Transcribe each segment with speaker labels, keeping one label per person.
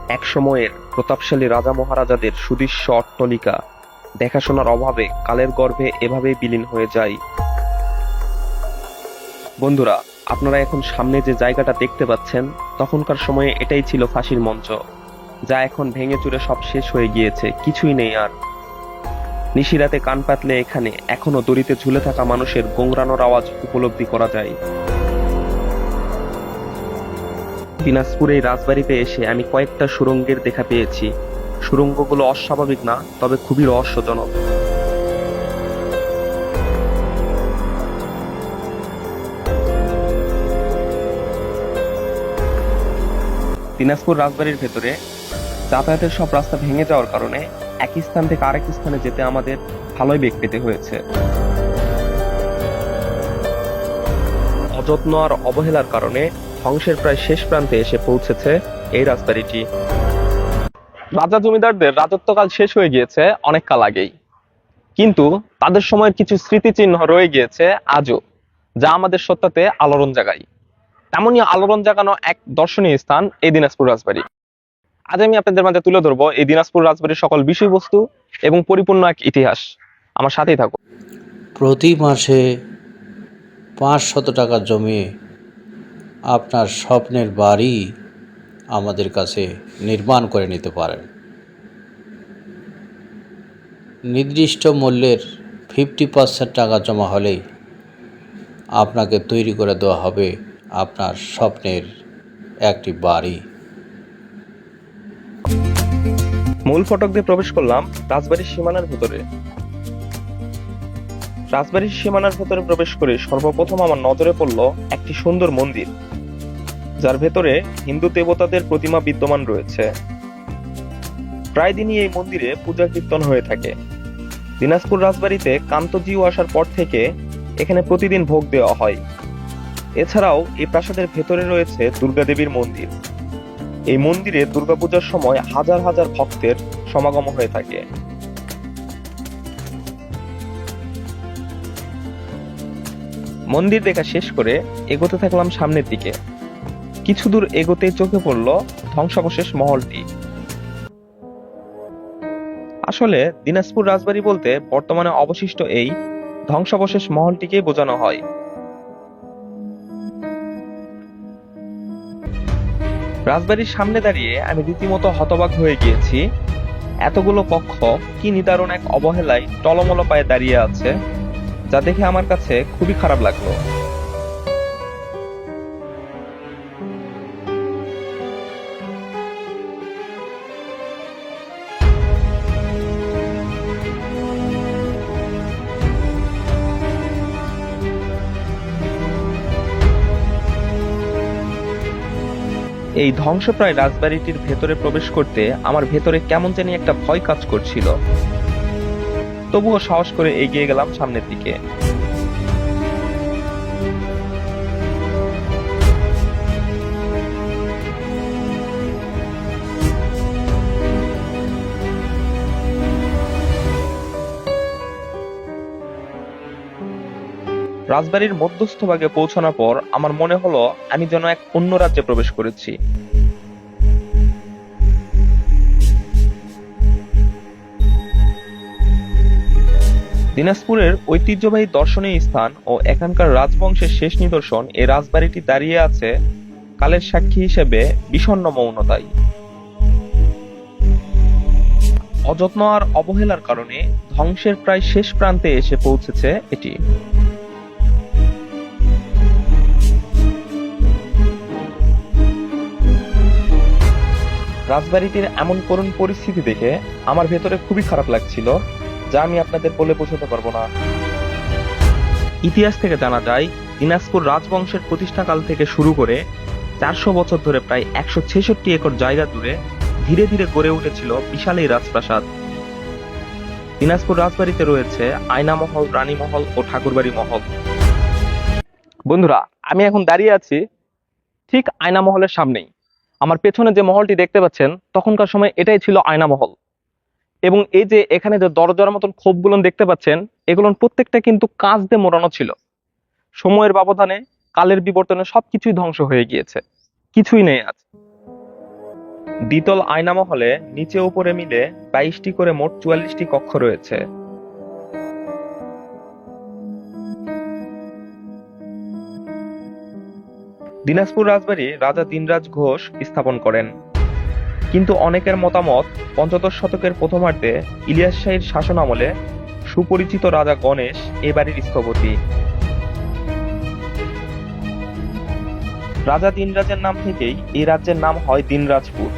Speaker 1: এক সময়ের প্রতাপশালী রাজা মহারাজাদের সুদৃশ্য অট্টালিকা দেখাশোনার অভাবে কালের গর্ভে এভাবেই বিলীন হয়ে যায়। বন্ধুরা, আপনারা এখন সামনে যে জায়গাটা দেখতে পাচ্ছেন, তখনকার সময়ে এটাই ছিল ফাঁসির মঞ্চ, যা এখন ভেঙে চুরে সব শেষ হয়ে গিয়েছে, কিছুই নেই আর। নিশিরাতে কান পাতলে এখানে এখনো দড়িতে ঝুলে থাকা মানুষের গোংরানোর আওয়াজ উপলব্ধি করা যায়। দিনাজপুর এই রাজবাড়িতে এসে আমি কয়েকটা সুড়ঙ্গের দেখা পেয়েছি। সুড়ঙ্গগুলো অস্বাভাবিক না, তবে খুবই রহস্যজনক। দিনাজপুর রাজবাড়ির ভেতরে যাতায়াতের সব রাস্তা ভেঙে যাওয়ার কারণে এক স্থান থেকে আরেক স্থানে যেতে আমাদের ভালোই বেগ পেতে হয়েছে। অযত্ন আর অবহেলার কারণে ধ্বংসের প্রায় শেষ প্রান্তে এসে পৌঁছেছে এই রাজবাড়িটি। রাজা জমিদারদের রাজত্বকাল শেষ হয়ে গিয়েছে অনেক কাল আগেই, কিন্তু তাদের সময়ের কিছু স্মৃতিচিহ্ন রয়ে গিয়েছে আজও, যা আমাদের সত্তাতে আলোড়ন জাগায়। তেমনই আলোড়ন জাগানো এক দর্শনীয় স্থান এই দিনাজপুর রাজবাড়ি। আজ আমি আপনাদের মাঝে তুলে ধরবো এই দিনাজপুর রাজবাড়ির সকল বিষয়বস্তু এবং পরিপূর্ণ এক ইতিহাস। আমার সাথেই থাকুন।
Speaker 2: প্রতি মাসে 500 টাকা জমিয়ে আপনার স্বপ্নের বাড়ি আমাদের কাছে নির্মাণ করে নিতে পারেন। নির্দিষ্ট মূল্যের 50% টাকা জমা হলেই আপনাকে তৈরি করে দেওয়া হবে আপনার স্বপ্নের একটি বাড়ি।
Speaker 1: মূল ফটক দিয়ে প্রবেশ করলাম রাজবাড়ির সীমানার ভেতরে। রাজবাড়ির সীমানার ভেতরে প্রবেশ করে সর্বপ্রথম আমার নজরে পড়ল একটি সুন্দর মন্দির, যার ভেতরে হিন্দু দেবতাদের প্রতিমা বিদ্যমান রয়েছে। প্রায় দিনই এই মন্দিরে পূজা কীর্তন হয়ে থাকে। দিনাজপুর রাজবাড়িতে কান্তজিউ আসার পর থেকে এখানে প্রতিদিন ভোগ দেওয়া হয়। এছাড়াও এই প্রাসাদের ভেতরে রয়েছে দুর্গা দেবীর মন্দির। এই মন্দিরে দুর্গাপূজার সময় হাজার হাজার ভক্তের সমাগম হয়ে থাকে। মন্দির দেখা শেষ করে এগোতে থাকলাম সামনের দিকে। কিছু দূর এগোতে চোখে পড়ল ধ্বংসাবশেষ মহলটি। আসলে দিনাজপুর রাজবাড়ি বলতে বর্তমানে অবশিষ্ট এই ধ্বংসাবশেষ মহলটিকে বোঝানো হয়। রাজবাড়ির সামনে দাঁড়িয়ে আমি রীতিমতো হতবাক হয়ে গিয়েছি। এতগুলো কক্ষ কি নিদারুণ এক অবহেলায় টলমল পায়ে দাঁড়িয়ে আছে, যা দেখে আমার কাছে খুবই খারাপ লাগলো। এই ধ্বংসপ্রায় রাজবাড়িটির ভেতরে প্রবেশ করতে আমার ভেতরে কেমন জানি একটা ভয় কাজ করছিল। তবুও সাহস করে এগিয়ে গেলাম সামনের দিকে। রাজবাড়ির মধ্যস্থ ভাগে পৌঁছানোর পর আমার মনে হলো আমি যেন এক অন্য রাজ্যে প্রবেশ করেছি। দিনাজপুরের ঐতিহ্যবাহী দর্শনীয় স্থান ও এখানকার রাজবংশের শেষ নিদর্শন এই রাজবাড়িটি দাঁড়িয়ে আছে কালের সাক্ষী হিসেবে বিষণ্ণ মৌনতায়। অযত্ন আর অবহেলার কারণে ধ্বংসের প্রায় শেষ প্রান্তে এসে পৌঁছেছে এটি। রাজবাড়িটির এমন করুণ পরিস্থিতি দেখে আমার ভেতরে খুবই খারাপ লাগছিল, যা আমি আপনাদের বলে বোঝাতে পারবো না। ইতিহাস থেকে জানা যায়, দিনাজপুর রাজবংশের প্রতিষ্ঠাকাল থেকে শুরু করে 400 বছর ধরে প্রায় 166 একর জায়গা জুড়ে ধীরে ধীরে গড়ে উঠেছিল বিশাল এই রাজপ্রাসাদ। দিনাজপুর রাজবাড়িতে রয়েছে আয়নামহল, রানীমহল ও ঠাকুরবাড়ি মহল। বন্ধুরা, আমি এখন দাঁড়িয়ে আছি ঠিক আয়নামহলের সামনেই। আমার পেছনে যে মহলটি দেখতে পাচ্ছেন, তখনকার সময় এটাই ছিল আয়নামহল। এবং এই যে এখানে যে দরজার মতন খোপগুলো দেখতে পাচ্ছেন, এগুলো প্রত্যেকটা কিন্তু কাঁচ দিয়ে মোড়ানো ছিল। সময়ের ব্যবধানে, কালের বিবর্তনে সবকিছুই ধ্বংস হয়ে গিয়েছে, কিছুই নেই আজ। দ্বিতল আয়নামহলে নিচে উপরে মিলে 22টি করে মোট 44টি কক্ষ রয়েছে। দিনাজপুর রাজবাড়ি রাজা দিনরাজ ঘোষ স্থাপন করেন, কিন্তু অনেকের মতামত পঞ্চদশ শতকের প্রথমার্ধে ইলিয়াস শাহীর শাসন আমলে সুপরিচিত রাজা গণেশ এ বাড়ির স্থপতি। রাজা দিনরাজের নাম থেকেই এই রাজ্যের নাম হয় দিনরাজপুর,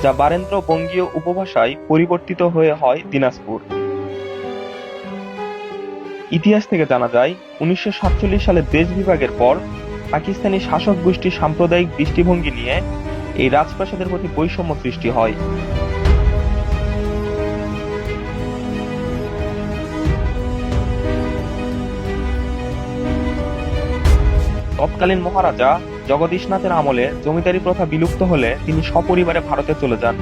Speaker 1: যা বারেন্দ্র বঙ্গীয় উপভাষায় পরিবর্তিত হয়ে হয় দিনাজপুর। ইতিহাস থেকে জানা যায় 1947 সালে দেশ বিভাগের পর পাকিস্তানি শাসক গোষ্ঠীর সাম্প্রদায়িক দৃষ্টিভঙ্গি নিয়ে এই রাজপ্রাসাদের প্রতি বৈষম্য সৃষ্টি হয়। তৎকালীন মহারাজা জগদীশনাথের আমলে জমিদারি প্রথা বিলুপ্ত হলে তিনি সপরিবারে ভারতে চলে যান।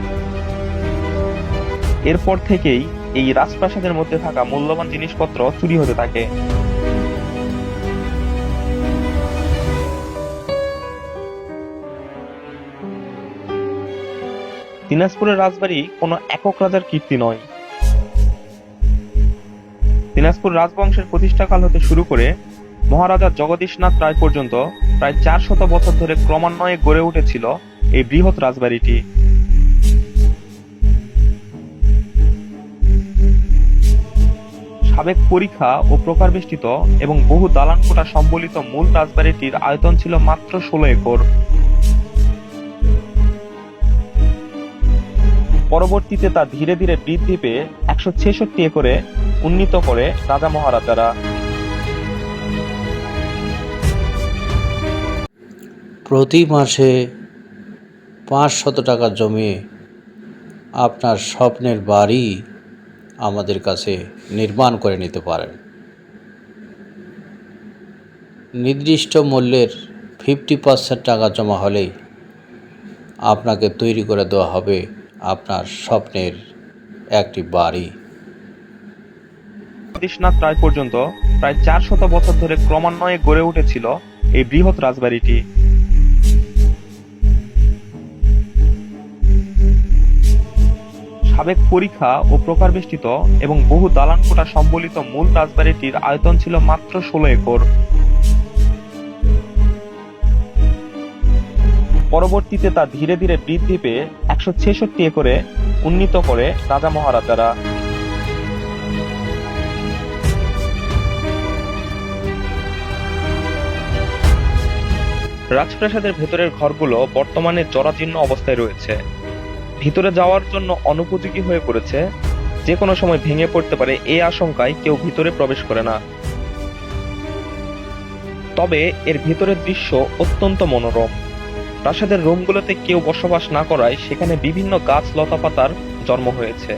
Speaker 1: এরপর থেকেই এই রাজপ্রাসাদের মধ্যে থাকা মূল্যবান জিনিসপত্র চুরি হতে থাকে। দিনাজপুরের রাজবাড়ি কোনো একক রাজার কীর্তি নয়। দিনাজপুর রাজবংশের প্রতিষ্ঠাকাল হতে শুরু করে মহারাজা জগদীশনাথ রায় পর্যন্ত প্রায় 400 বছর ধরে ক্রমান্বয়ে গড়ে উঠেছিল এই বৃহৎ রাজবাড়িটি। সাবেক পরিখা ও প্রকারবেষ্টিত এবং বহু দালান কোঠা সম্বলিত মূল রাজবাড়িটির আয়তন ছিল মাত্র 16 একর। পরবর্তীতে তা ধীরে ধীরে বৃদ্ধি পেয়ে 166 একরে উন্নীত করে রাজা মহারাজারা।
Speaker 2: প্রতি মাসে 500 টাকা জমিয়ে আপনার স্বপ্নের বাড়ি আমাদের কাছে নির্মাণ করে নিতে পারেন। নির্দিষ্ট মূল্যের 50% টাকা জমা হলেই আপনাকে তৈরি করে দেওয়া হবে আপনার স্বপ্নের একটি বাড়ি।
Speaker 1: জগদীশনাথ রায় পর্যন্ত প্রায় 400 বছর ধরে ক্রমান্বয়ে গড়ে উঠেছিল এই বৃহৎ রাজবাড়িটি। সাবেক পরিখা ও প্রকারবেষ্টিত এবং বহু দালান কোঠা সম্বলিত মূল রাজবাড়িটির আয়তন ছিল মাত্র 16 একর। পরবর্তীতে তা ধীরে ধীরে বৃদ্ধি পেয়ে 166 একরে উন্নীত করে রাজা মহারাজারা। রাজপ্রাসাদের ভেতরের ঘরগুলো বর্তমানে জরাজীর্ণ অবস্থায় রয়েছে। ভিতরে যাওয়ার জন্য অনুপযোগী হয়ে পড়েছে, যে কোনো সময় ভেঙে পড়তে পারে এই আশঙ্কায় কেউ ভিতরে প্রবেশ করে না। তবে এর ভিতরের দৃশ্য অত্যন্ত মনোরম। প্রাসাদের রুমগুলোতে কেউ বসবাস না করায় সেখানে বিভিন্ন গাছ লতাপাতার জন্ম হয়েছে।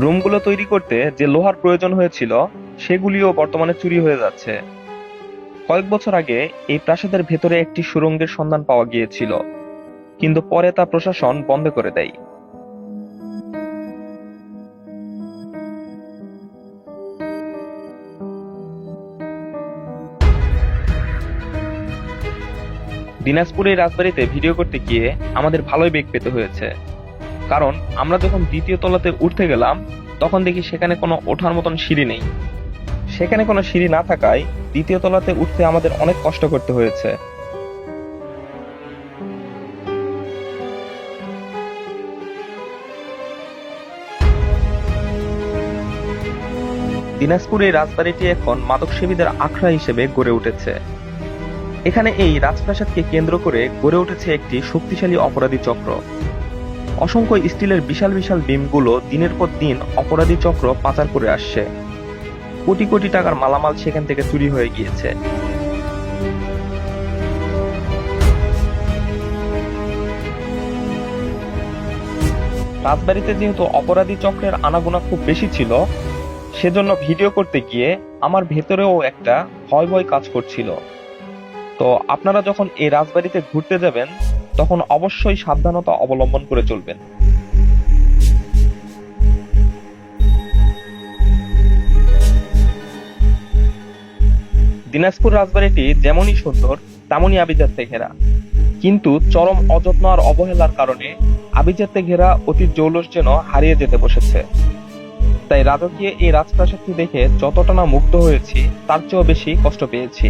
Speaker 1: রুমগুলো তৈরি করতে যে লোহার প্রয়োজন হয়েছিল সেগুলিও বর্তমানে চুরি হয়ে যাচ্ছে। কয়েক বছর আগে এই প্রাসাদের ভেতরে একটি সুড়ঙ্গের সন্ধান পাওয়া গিয়েছিল, কিন্তু পরে তা প্রশাসন বন্ধ করে দেয়। দিনাজপুরের রাজবাড়িতে ভিডিও করতে গিয়ে আমাদের ভালোই বেগ পেতে হয়েছে, কারণ আমরা যখন দ্বিতীয় তলাতে উঠতে গেলাম তখন দেখি সেখানে কোনো ওঠার মতন সিঁড়ি নেই। সেখানে কোনো সিঁড়ি না থাকায় দ্বিতীয় তলাতে উঠতে আমাদের অনেক কষ্ট করতে হয়েছে। দিনাজপুরের রাজবাড়িটি এখন মাদকসেবীদের আখড়া হিসেবে গড়ে উঠেছে। এখানে এই রাজপ্রাসাদকে কেন্দ্র করে গড়ে উঠেছে একটি শক্তিশালী অপরাধী চক্র। অসংখ্য স্টিলের বিশাল বিশাল বিমগুলো দিনের পর দিন অপরাধী চক্র পাচার করে আসছে। কোটি কোটি টাকার মালামাল সেখান থেকে চুরি হয়ে গিয়েছে। রাজবাড়িতে যেহেতু অপরাধী চক্রের আনাগোনা খুব বেশি ছিল, সেজন্য ভিডিও করতে গিয়ে আমার ভেতরেও একটা ভয় ভয় কাজ করছিল। তো আপনারা যখন এই রাজবাড়িতে ঘুরতে যাবেন তখন অবশ্যই সাবধানতা অবলম্বন করে চলবেন। দিনাজপুর রাজবাড়িটি যেমনই সুন্দর তেমনই আভিজাত্যে ঘেরা। কিন্তু চরম অযত্ন আর অবহেলার কারণে আভিজাত্যে ঘেরা অতীত জৌলস যেন হারিয়ে যেতে বসেছে। তাই রাজকীয় এই রাজপ্রাসাদটি দেখে যতটা না মুগ্ধ হয়েছি তার চেয়েও বেশি কষ্ট পেয়েছি।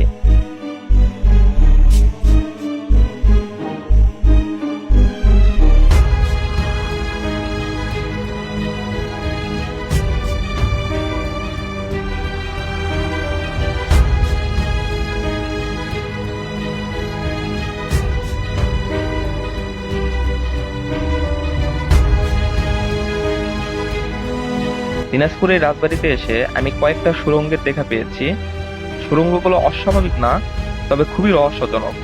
Speaker 1: দিনাজপুরের রাজবাড়িতে এসে আমি কয়েকটা সুড়ঙ্গের দেখা পেয়েছি। সুড়ঙ্গগুলো অস্বাভাবিক না, তবে খুবই রহস্যজনক।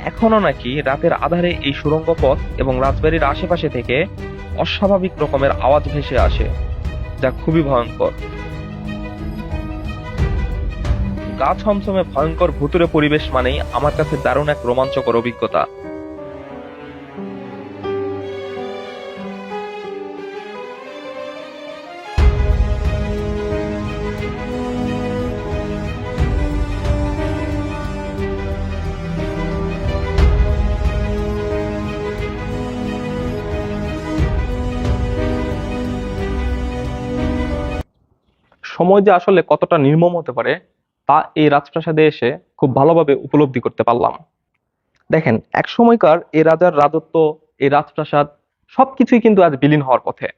Speaker 1: এখনো নাকি রাতের আধারে এই সুড়ঙ্গ পথ এবং রাজবাড়ির আশেপাশে থেকে অস্বাভাবিক রকমের আওয়াজ ভেসে আসে, যা খুবই ভয়ঙ্কর। গা ছমছমে ভয়ঙ্কর ভুতুড়ে পরিবেশ মানেই আমার কাছে দারুণ এক রোমাঞ্চকর অভিজ্ঞতা। সময় যে আসলে কতটা নির্মম হতে পারে তা এই রাজপ্রাসাদে এসে খুব ভালোভাবে উপলব্ধি করতে পারলাম। দেখেন, এক সময়কার এই রাজার রাজত্ব, এই রাজপ্রাসাদ সবকিছুই কিন্তু আজ বিলীন হওয়ার পথে।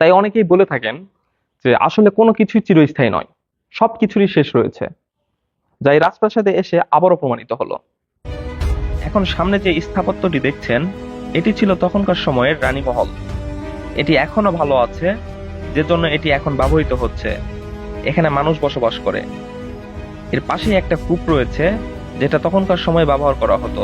Speaker 1: তাই অনেকেই বলে থাকেন যে আসলে কোনো কিছুই চিরস্থায়ী নয়, সবকিছুরই শেষ রয়েছে, যা এই রাজপ্রাসাদে এসে আবারও প্রমাণিত হলো। এখন সামনে যে স্থাপত্যটি দেখছেন, এটি ছিল তখনকার সময়ের রানী মহল। এটি এখনো ভালো আছে, যে জন্য এটি এখন ব্যবহৃত হচ্ছে। এখানে মানুষ বসবাস করে। এর পাশেই একটা কূপ রয়েছে, যেটা তখনকার সময় ব্যবহার করা হতো।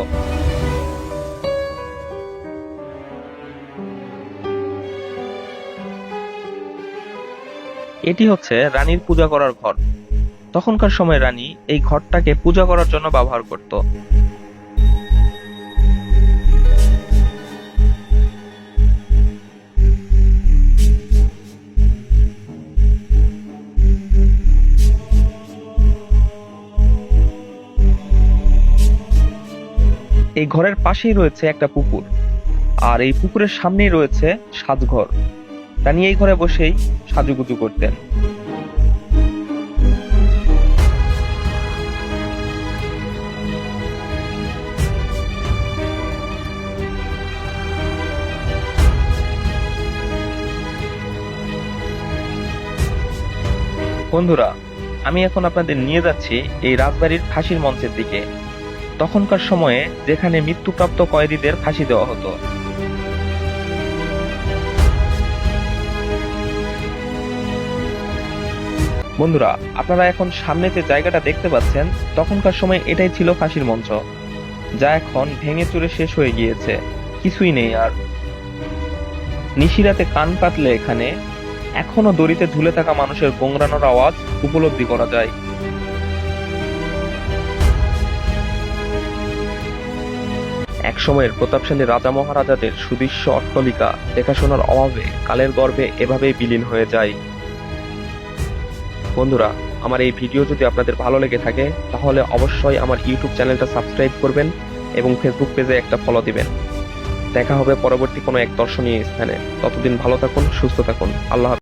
Speaker 1: এটি হচ্ছে রানীর পূজা করার ঘর। তখনকার সময় রানী এই ঘরটাকে পূজা করার জন্য ব্যবহার করত। এই ঘরের পাশেই রয়েছে একটা পুকুর, আর এই পুকুরের সামনেই রয়েছে সাজঘর। রানী এই ঘরে বসেই সাজুগুজু করতেন। বন্ধুরা, আমি এখন আপনাদের নিয়ে যাচ্ছি এই রাজবাড়ির ফাঁসির মঞ্চের দিকে। তখনকার সময়ে যেখানে মৃত্যুপ্রাপ্ত কয়েদিদের ফাঁসি দেওয়া হতো। বন্ধুরা, আপনারা এখন সামনে যে জায়গাটা দেখতে পাচ্ছেন, তখনকার সময় এটাই ছিল ফাঁসির মঞ্চ, যা এখন ভেঙে চুরে শেষ হয়ে গিয়েছে, কিছুই নেই আর। নিশিরাতে কান পাতলে এখানে এখনো দড়িতে ঝুলে থাকা মানুষের গোংরানোর আওয়াজ উপলব্ধি করা যায়। এক সময়ের প্রতাপশালী রাজা মহারাজাদের সুদৃশ্য অট্টালিকা দেখাশোনার অভাবে কালের গর্ভে এভাবেই বিলীন হয়ে যায়। বন্ধুরা, আমার এই ভিডিও যদি আপনাদের ভালো লেগে থাকে তাহলে অবশ্যই আমার ইউটিউব চ্যানেলটা সাবস্ক্রাইব করবেন এবং ফেসবুক পেজে একটা ফলো দিবেন। দেখা হবে পরবর্তী কোনো এক দর্শনীয় স্থানে। ততদিন ভালো থাকুন, সুস্থ থাকুন। আল্লাহ হাফেজ।